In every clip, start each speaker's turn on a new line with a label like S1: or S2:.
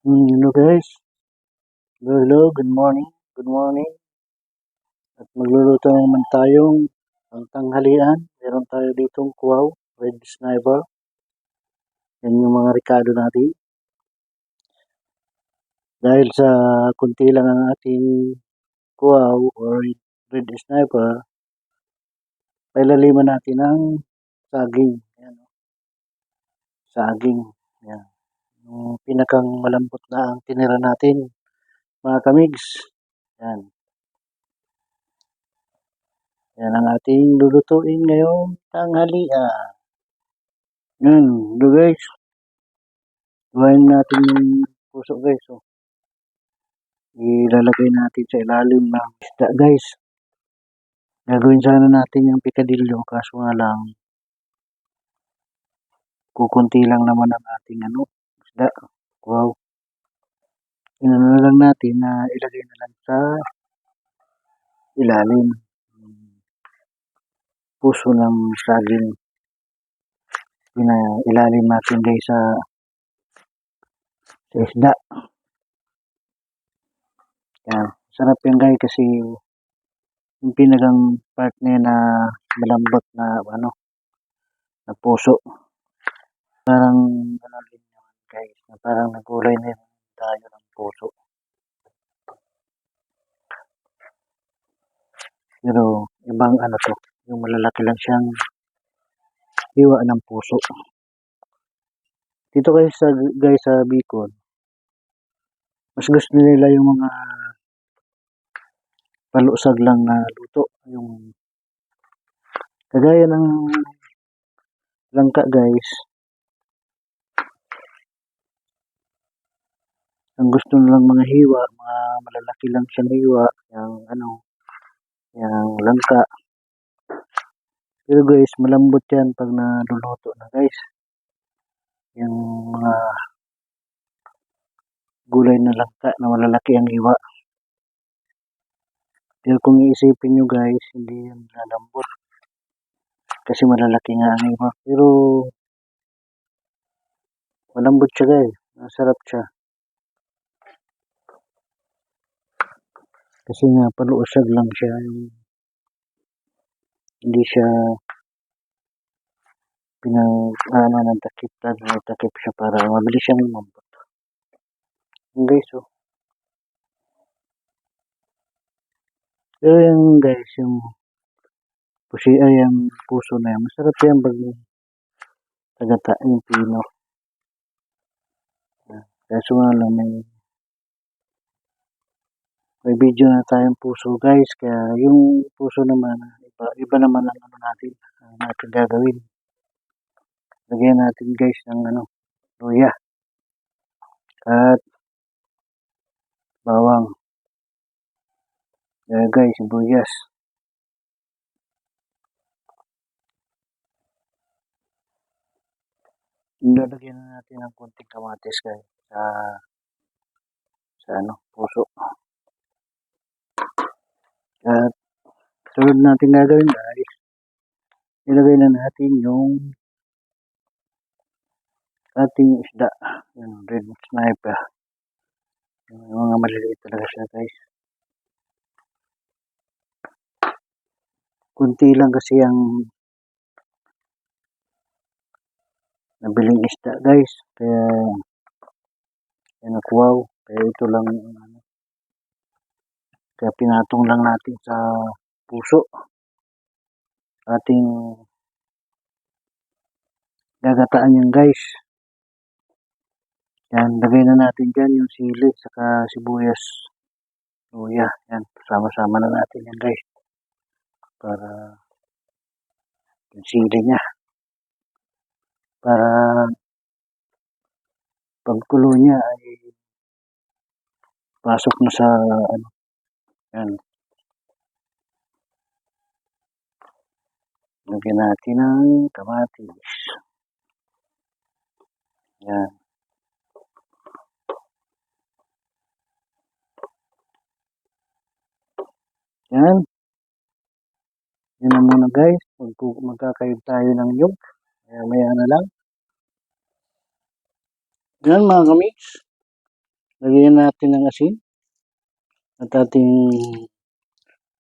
S1: Hello guys. Hello, good morning. Good morning. At magluluto naman tayong ang tanghalian. Meron tayo ditong kuwaw, red sniper. Yan yung mga rekado natin. Dahil sa kunti lang ang ating kuwaw or red sniper, pailaliman natin ang saging. Yan, saging. Yan. Yung pinakang malambot na ang tinira natin, mga kamigs. Yan. Yan ang ating lulutuin ngayong tanghalian. Yan, do guys. Gawain natin yung puso guys. So, ilalagay natin sa ilalim ng isda guys. Gagawin sana natin yung pikadilyo kaso nga lang kukunti lang naman ang ating isda. Wow. Inano na lang natin na ilagay na lang sa ilalim. Puso ng saging. Ilalim natin guys sa isda. Yan. Sarap yan guys kasi yung pinagang part niya na malambot na na puso. Parang din naman guys, na parang nagulay na tayo ng puso. Pero ibang to, yung malalaki lang siyang hiwa ng puso. Dito guys sa Bicol, mas gusto nila yung mga palusag lang na luto. Yung kagaya ng langka guys. Ang gusto nilang mga hiwa, mga malalaki lang siyang hiwa, yung langka. Pero guys, malambot yan pag naluluto na guys. Yung mga gulay na langka na malalaki ang hiwa. Pero kung iisipin nyo guys, hindi yan lalambot. Kasi malalaki nga ang hiwa. Pero malambot siya guys. Masarap siya. Kasi nga paluusag lang siya. Hindi siya ng takip siya para mabilis siyang lumambot. Yung guys Pero yung guys, yung puso na yan, masarap yan pag tagata yung pino. Kaso nga lang may video na tayong puso guys, kaya yung puso naman, iba naman ang natin gagawin. Lagyan natin guys ng luya at bawang. Guys, sibuyas. Lalagyan na natin ng konting kamatis guys sa puso. At sunod natin gagawin guys, ilagay na natin yung ating isda, yung red sniper. Yung mga maliliit talaga siya guys. Kunti lang kasi ang nabiling isda guys. Kaya wow, kaya ito lang kaya pinatong lang natin sa puso. Ating gagataan yan guys. Yan, lagay na natin dyan yung sili saka sibuyas. Luya, yan, sama-sama na natin yan guys. Para yung sili niya. Para pagkulo niya ay pasok na sa yan. Lagyan natin ng kamatis. Yan. Yan. Yan na muna guys. Magkakayod tayo ng yog. Maya na lang. Yan mga kamiks. Lagyan natin ng asin at ating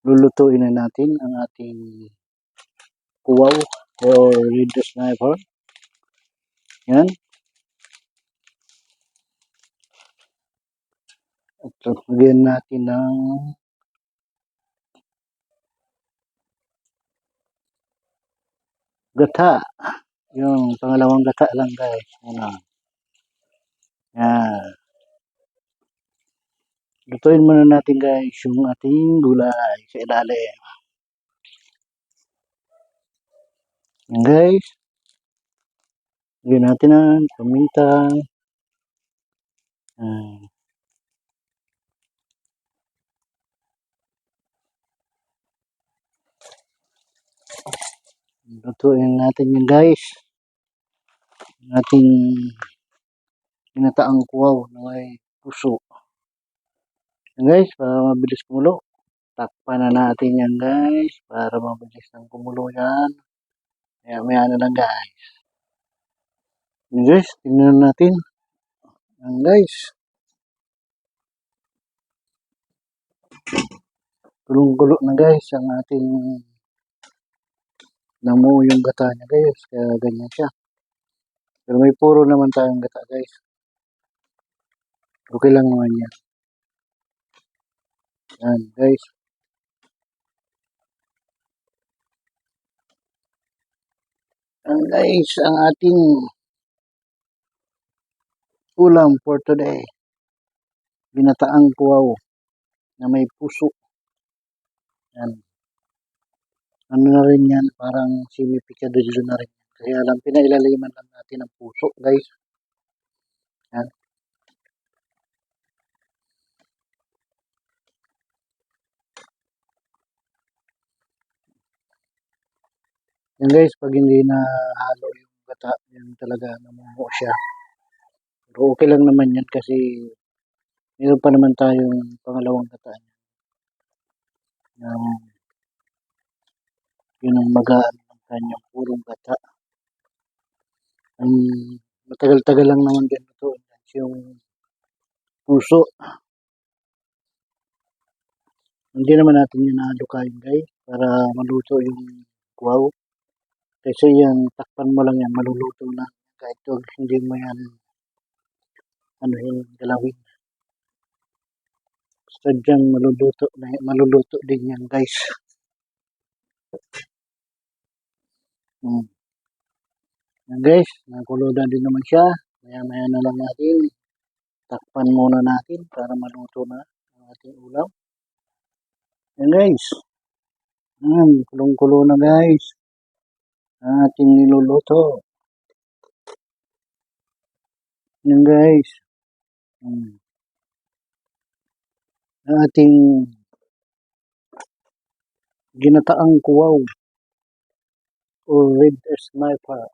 S1: lulutuin na natin ang ating kuwaw or red sniper. Yan. At lagyan natin ng gata. Yung pangalawang gata lang guys. Muna. Yan. Lutuin muna natin guys yung ating gulay sa ilalim. Yan guys. Lagyan natin ng paminta. Yan. Lutuin natin yan guys. Yung ating ginataang kuwaw na may puso. Yan guys, para mabilis kumulo. Takpan na natin yan guys, para mabilis nang kumulo yan. Maya na lang guys. Yan guys, tingnan natin. Yan guys. Kulong-kulo na guys ang ating namuo yung gata niya guys. Kaya ganyan siya. Pero may puro naman tayong gata guys. Okay lang naman yan. Yan guys. Yan guys, ang ating ulam for today. Binataang kuwaw na may puso. Yan. Ano na rin yan, parang semi-picadillo na rin. Kaya lang, pinailaliman lang natin ang puso guys. Yan. Yan guys, pag hindi na halo yung gata, yan talaga namumuo siya. Pero okay lang naman yan kasi meron pa naman tayong pangalawang gata niya. Yun ang magaan ng kanyang purong gata. Ang matagal-tagal lang naman din ito. Yung puso. Hindi naman natin yan nahalukayin guys para maluto yung kuwaw. Kasi yan, takpan mo lang yan, maluluto na. Kahit hindi mo yan galawin. Sadyang maluluto din yan guys. Yan guys, nakulo na din naman siya. Maya na lang natin. Takpan muna natin para maluto na ang ating ulam. Yan guys. Yan, kulong-kulo na guys. Ang ating niluluto. Yan guys. Ang ating ginataang kuwaw o red sniper.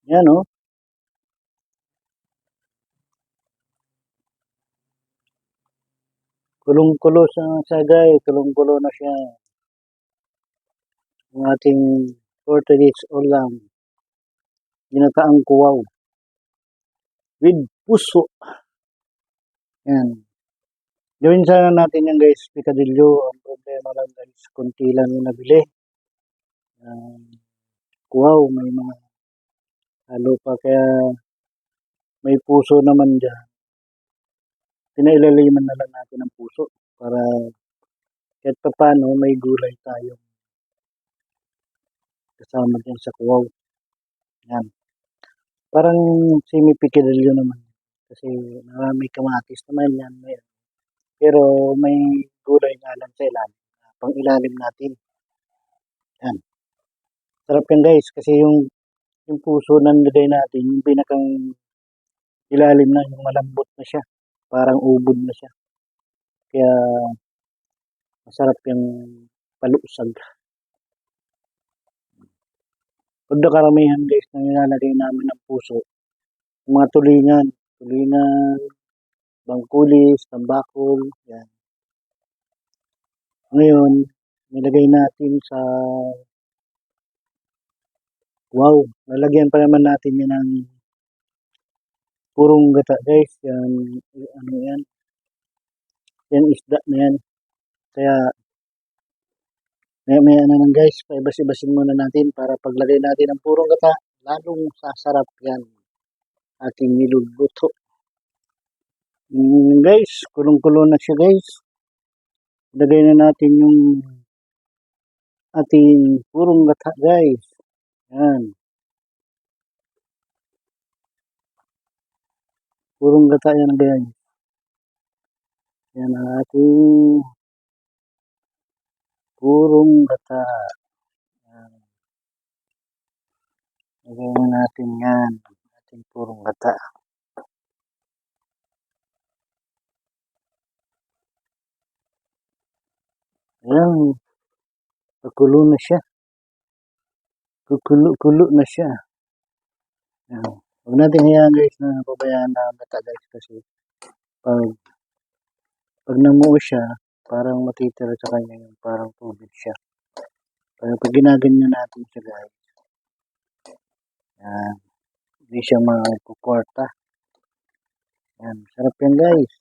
S1: Yan o. Kulong-kulo sa guys. Kulong-kulo na siya. Ang ating Portuguese ulam. Ginataang kuwaw. With puso. Yan. Gawin sana natin yan guys, picadillo. Ang problema lang guys, kunti lang yung nabili. Kuwaw, may mga halo pa kaya may puso naman dyan. Pinailaliman na lang natin ang puso para kahit pa paano may gulay tayo kasama dyan sa kuwaw. Yan. Parang semi-picadillo naman. Kasi may kamatis naman yan. Pero may gulay nga lang sa ilalim. Pang ilalim natin. Yan. Sarap yan guys. Kasi yung puso ng nilagay natin, yung pinakang ilalim na, yung malambot na siya. Parang ubod na siya. Kaya masarap yung palusag. Pag karamihan guys na nilalagay namin ng puso, yung mga tulingan, bangkulis, tambakol, yan. Ngayon, nilagay natin sa wow, lalagyan pa naman natin yan ng purong gata guys. Yan, ano yan, yan isda na yan. Kaya maya na lang guys, paibas-ibasin muna natin para paglagay natin ang purong gata, lalong sasarap yan ating niluluto. Guys, kulong-kulo na siya guys. Lagay na natin yung ating purong gata guys. Yan. Purong gata yan guys. Yan ang ating purong gata. Yan. Lagay na natin yan. Ating purong gata. Ayan. Pakulo na siya. Kukulo na siya. Yan. Huwag natin hayaan guys na pabayaan na gata guys kasi pag namuo siya, parang matitira sa kanya yung parang tubig siya. Kaya pag ginaganyan natin siya guys, yan, hindi siya makukwarta. Yan, sarap yan guys.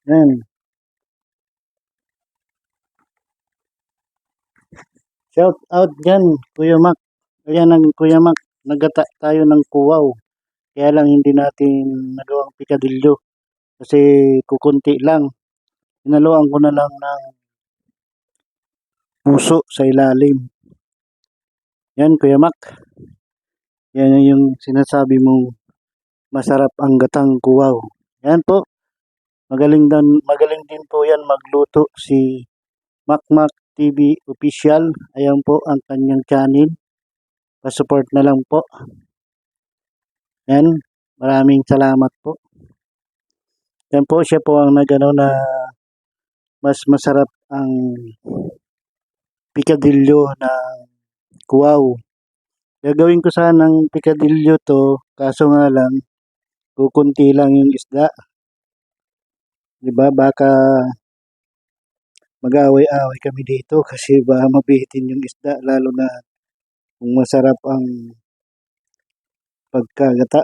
S1: Yan. Shout out dyan, Kuya Mac. Ayan ang Kuya Mac, nagata tayo ng kuwaw. Kaya lang hindi natin nagawang pikadilyo kasi kukunti lang. Inaluan ko na lang ng puso sa ilalim. Yan Kuya Mac. Yan yung sinasabi mong masarap ang gatang kuwaw. Yan po. Magaling din po yan magluto si Macmac TV Official. Ayan po ang kanyang channel. Pa-support na lang po. Yan. Maraming salamat po. Yan po siya po ang nagano na mas masarap ang pikadilyo na kuwaw. Gagawin ko sanang pikadilyo to, kaso nga lang kukunti lang yung isda. 'Di ba? Baka mag-away-away kami dito kasi baka mabitin yung isda lalo na kung masarap ang pagkagata.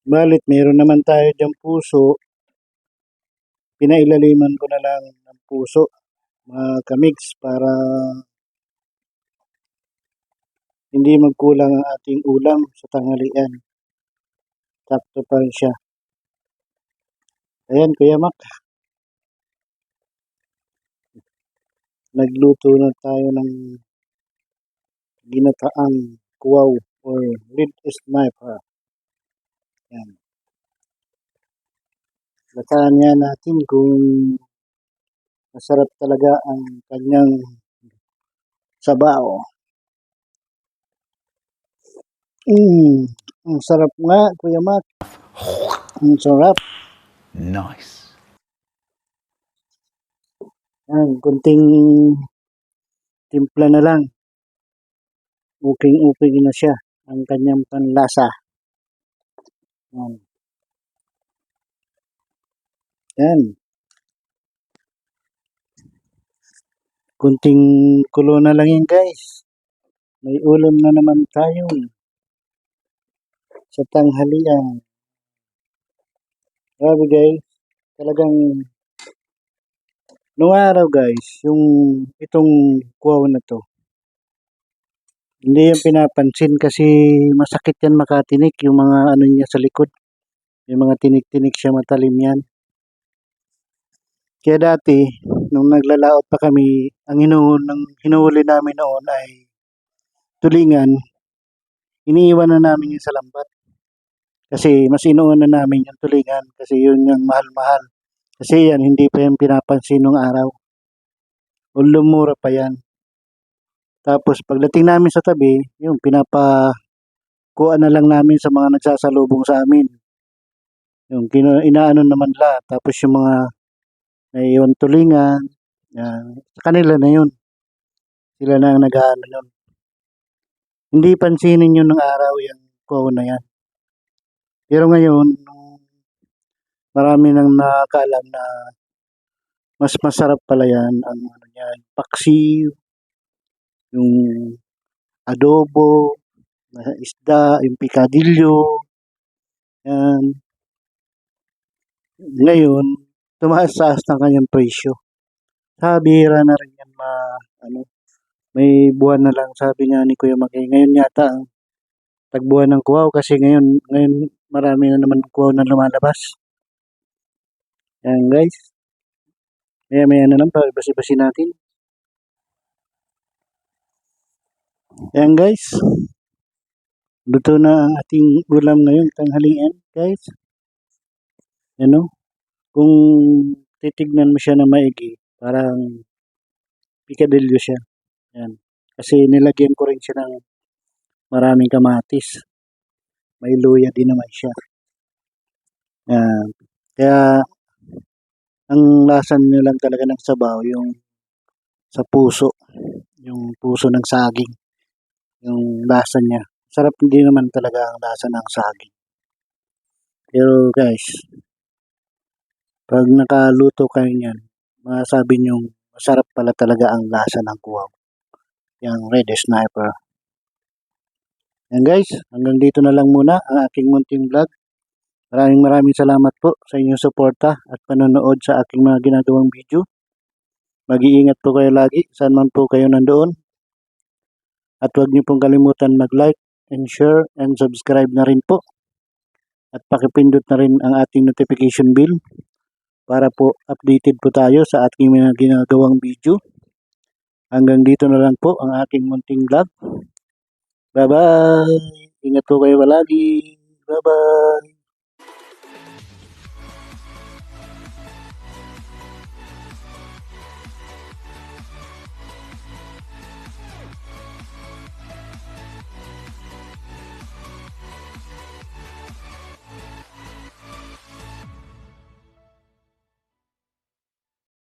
S1: Balit meron naman tayo diyang puso. Pinailaliman ko na lang ng puso mga kamix para hindi magkulang ang ating ulam sa tanghalian. Sakto pa rin siya. Ayan, Kuya Mac. Nagluto na tayo ng ginataang kuwaw or red sniper. Ayan. Lataan niya natin kung masarap talaga ang kanyang sabaw. Ang sarap nga, Kuya Mac. Ang sarap.
S2: Nice.
S1: Yan, kunting timpla na lang. Uking-uking na siya ang kanyang panlasa. Yan. Yan. Kunting kulo na lang yan guys. May ulam na naman tayo sa tanghalian. Grabe guys. Talagang nung araw guys, yung itong kuwaw na to, hindi yung pinapansin kasi masakit yan makatinik, yung mga ano niya sa likod. Yung mga tinik-tinik siya, matalim yan. Kaya dati, nung naglalaot pa kami, ang hinuhuli namin noon ay tulingan. Iniiwan na namin yung sa lambat. Kasi mas inuuna namin yung tulingan kasi yun yung mahal-mahal. Kasi yan, hindi pa yung pinapansin nung araw. O lumura pa yan. Tapos pagdating namin sa tabi, yung pinapakuha na lang namin sa mga nagsasalubong sa amin. Yung inaano naman la. Tapos yung mga naiwan tulingan, yan, sa kanila na yun. Sila na ang nag-aano yun. Hindi pansinin yun ng araw yung kuwaw na yan. Pero ngayon, marami nang nakakaalam na mas masarap pala yan ang ano niya, yung paksiw, yung adobo, na isda, yung pikadilyo, yan. Ngayon, tumaas-taas ng kanyang presyo. Bihira na rin yan ano, may buwan na lang sabi nga ni Kuya Maki. Ngayon yata ang tagbuhan ng kuwaw kasi ngayon marami na naman kuwaw na lumalabas. Yan guys. Maya na lang basi-basi natin. Yan guys. Luto na ang ating ulam ngayon tanghalian guys. Ano? Kung titignan mo siya na maigi, parang pikadilyo siya. Yan. Kasi nilagyan ko rin siya ng maraming kamatis. May luya din naman siya. Yan. Kaya ang lasa niya lang talaga ng sabaw yung sa puso. Yung puso ng saging. Yung lasa niya. Sarap din naman talaga ang lasa ng saging. Pero guys, pag nakaluto kayo niyan, masasabi nyo masarap pala talaga ang lasa ng kuwaw. Yung Red Sniper. Yan guys, hanggang dito na lang muna ang aking munting vlog. Maraming salamat po sa inyong suporta at panonood sa aking mga ginagawang video. Mag-iingat po kayo lagi saan man po kayo nandoon. At huwag niyo pong kalimutan mag-like and share and subscribe na rin po. At pakipindot na rin ang ating notification bell para po updated po tayo sa ating mga ginagawang video. Hanggang dito na lang po ang aking munting vlog. Bye-bye! Ingat po kayo palagi. Bye-bye!